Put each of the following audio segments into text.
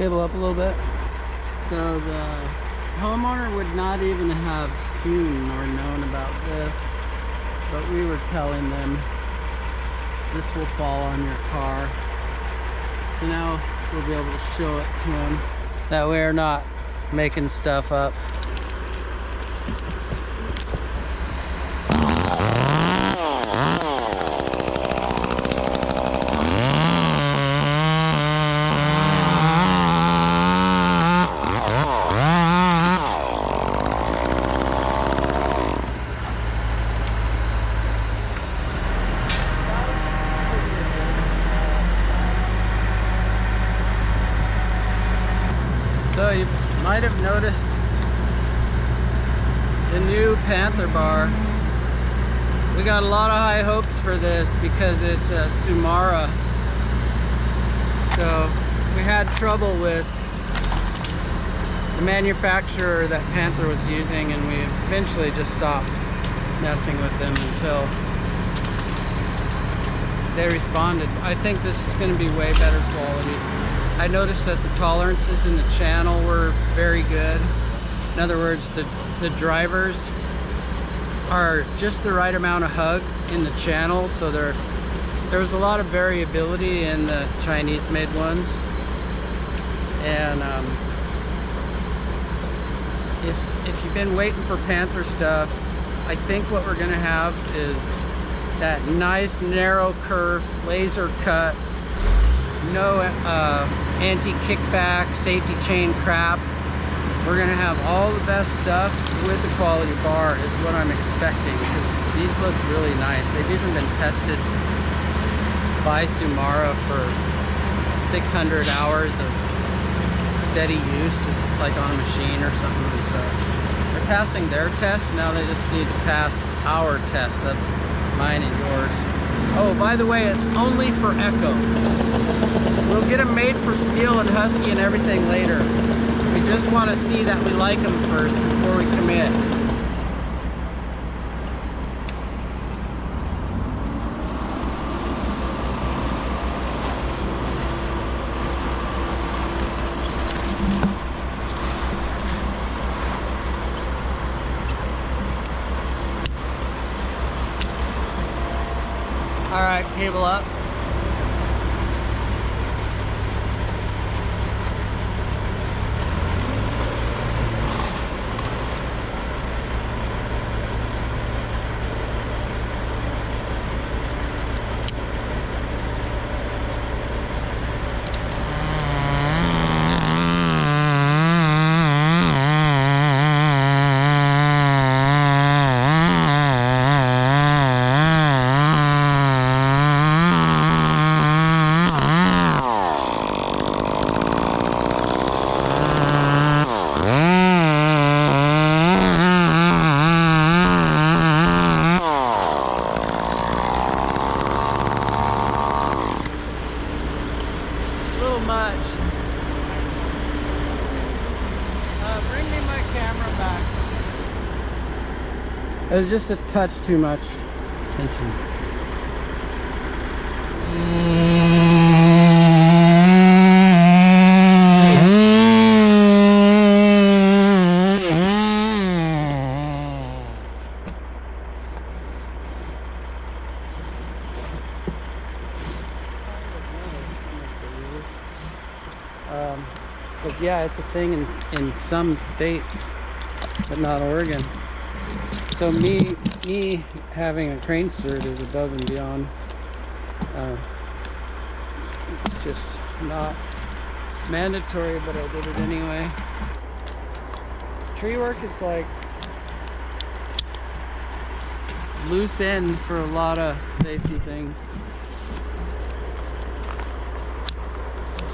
Cable up a little bit. So the homeowner would not even have seen or known about this, but we were telling them this will fall on your car. So now we'll be able to show it to them. That way we're not making stuff up. So you might have noticed the new Panther bar. We got a lot of high hopes for this because it's a Sumara. So we had trouble with the manufacturer that Panther was using, and we eventually just stopped messing with them until they responded. I think this is going to be way better quality. I noticed that the tolerances in the channel were very good. In other words, the drivers are just the right amount of hug in the channel, so there was a lot of variability in the Chinese made ones. And if you've been waiting for Panther stuff, I think what we're gonna have is that nice narrow curve laser cut, no anti-kickback safety chain crap. We're gonna have all the best stuff with a quality bar is what I'm expecting, because these look really nice. They've even been tested by Sumara for 600 hours of steady use, just like on a machine or something. So they're passing their tests. Now they just need to pass our test. That's mine and yours. Oh, by the way, it's only for Echo. We'll get them made for Steel and Husky and everything later. We just want to see that we like them first before we commit. All right, cable up. Much. Bring me my camera back. It was just a touch too much tension. But yeah, it's a thing in some states, but not Oregon. So me having a crane cert is above and beyond. It's just not mandatory, but I did it anyway. Tree work is like loose end for a lot of safety things.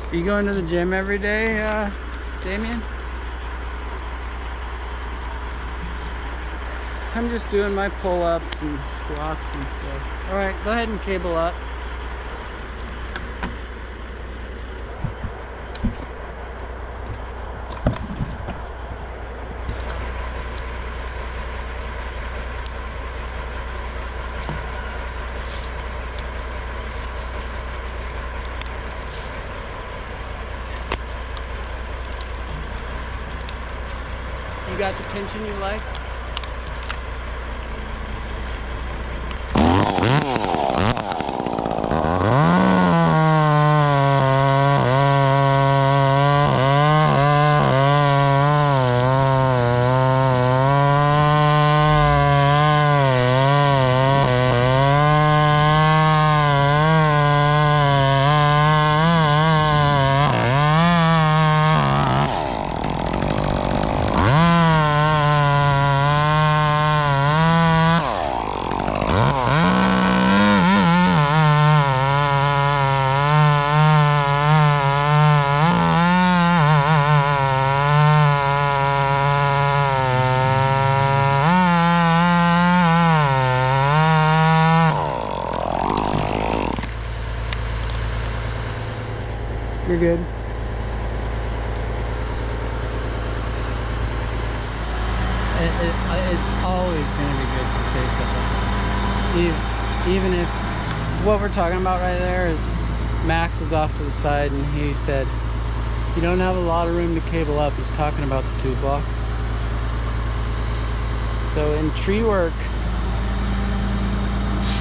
Are you going to the gym every day, Damien? I'm just doing my pull-ups and squats and stuff. All right, go ahead and cable up. You got the tension you like? You're good. It's always going to be good to say stuff like that. Even if what we're talking about right there is Max is off to the side and he said, you don't have a lot of room to cable up. He's talking about the 2-block. So in tree work,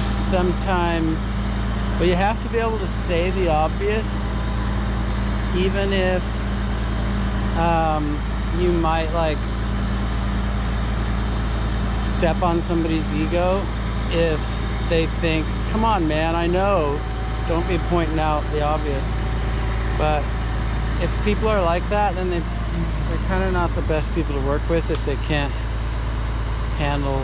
sometimes, well, you have to be able to say the obvious, even if you might like step on somebody's ego. If they think, come on man, I know, don't be pointing out the obvious. But if people are like that, then they're kind of not the best people to work with if they can't handle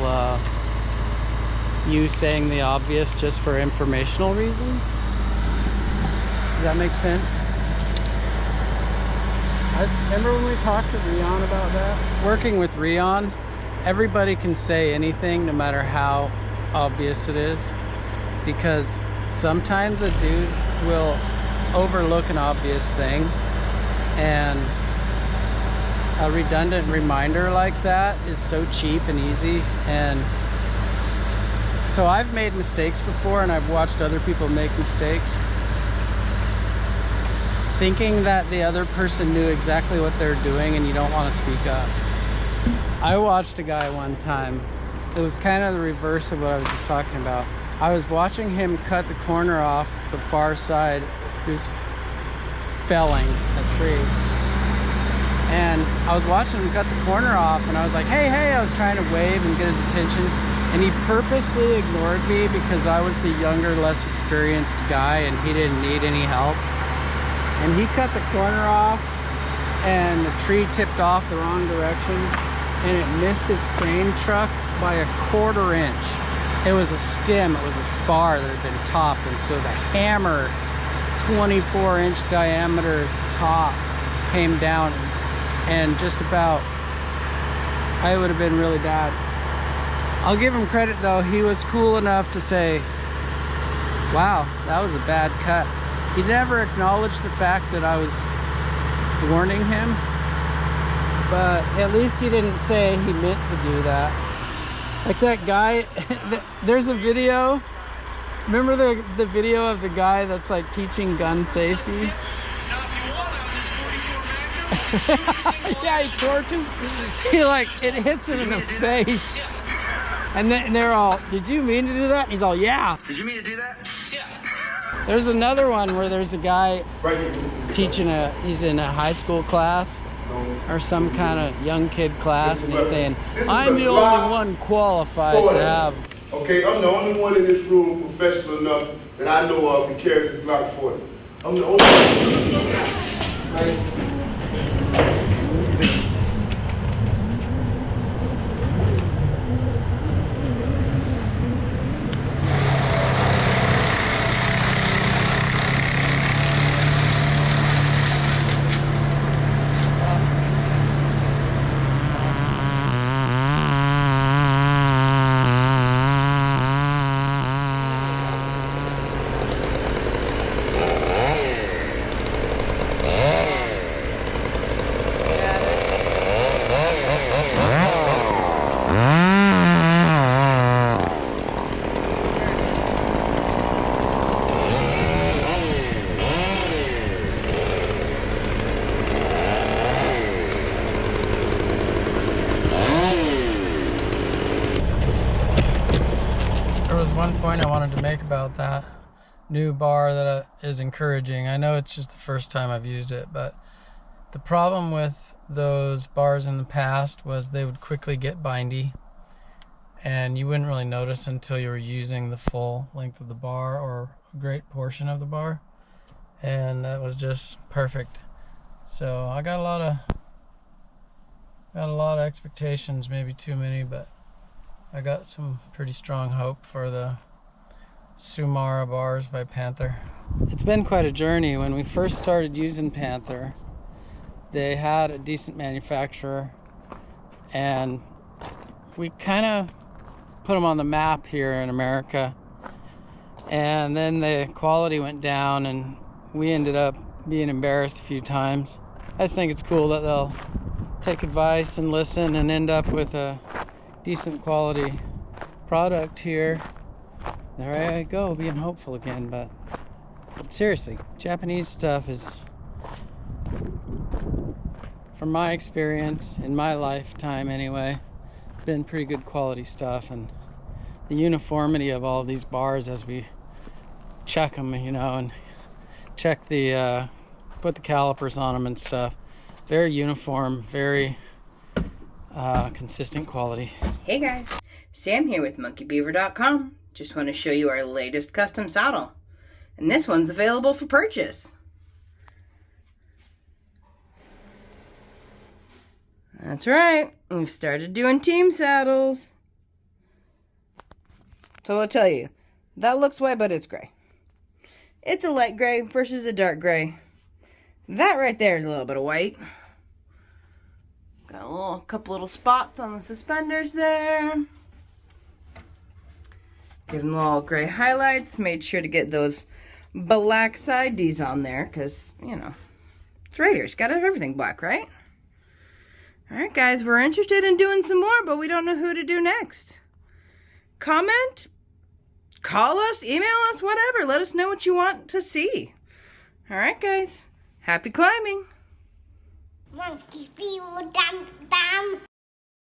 you saying the obvious just for informational reasons. Does that make sense? Remember when we talked to Rion about that? Working with Rion, everybody can say anything no matter how obvious it is, because sometimes a dude will overlook an obvious thing, and a redundant reminder like that is so cheap and easy. And so I've made mistakes before, and I've watched other people make mistakes thinking that the other person knew exactly what they're doing and you don't want to speak up. I watched a guy one time, it was kind of the reverse of what I was just talking about. I was watching him cut the corner off the far side. He was felling a tree, and I was watching him cut the corner off, and I was like, hey, I was trying to wave and get his attention, and he purposely ignored me because I was the younger, less experienced guy and he didn't need any help. And he cut the corner off, and the tree tipped off the wrong direction, and it missed his crane truck by a 1/4 inch. It was a stem, it was a spar that had been topped, and so the hammer 24-inch diameter top came down, and just about, it would have been really bad. I'll give him credit though, he was cool enough to say, wow, that was a bad cut. He never acknowledged the fact that I was warning him, but at least he didn't say he meant to do that. Like that guy, there's a video, remember the video of the guy that's like teaching gun safety? Yeah, he torches, it hits him in the face. And then they're all, did you mean to do that? And he's all, yeah. Did you mean to do that? Yeah. There's another one where there's a guy teaching he's in a high school class or some kind of young kid class, and he's saying, I'm the only one qualified to have. Okay, I'm the only one in this room professional enough that I know of to carry this Glock 40. I'm the only one. one point I wanted to make about that new bar that is encouraging. I know it's just the first time I've used it, but the problem with those bars in the past was they would quickly get bindy, and you wouldn't really notice until you were using the full length of the bar or a great portion of the bar, and that was just perfect. So I got a lot of expectations, maybe too many, but I got some pretty strong hope for the Sumara bars by Panther. It's been quite a journey. When we first started using Panther, they had a decent manufacturer, and we kind of put them on the map here in America, and then the quality went down and we ended up being embarrassed a few times. I just think it's cool that they'll take advice and listen and end up with a decent quality product here. There I go, being hopeful again, but seriously, Japanese stuff is, from my experience, in my lifetime anyway, been pretty good quality stuff. And the uniformity of all of these bars as we check them, you know, and check the put the calipers on them and stuff, very uniform, very consistent quality. Hey guys, Sam here with monkeybeaver.com. Just want to show you our latest custom saddle, and this one's available for purchase. That's right, we've started doing team saddles. So I'll tell you, that looks white, but it's gray. It's a light gray versus a dark gray. That right there is a little bit of white. Got a couple little spots on the suspenders there. Give them little gray highlights. Made sure to get those black side Ds on there because, you know, it's Raiders. Gotta have everything black, right? Alright guys, we're interested in doing some more, but we don't know who to do next. Comment, call us, email us, whatever. Let us know what you want to see. Alright guys, happy climbing. Monkey people, dum dum.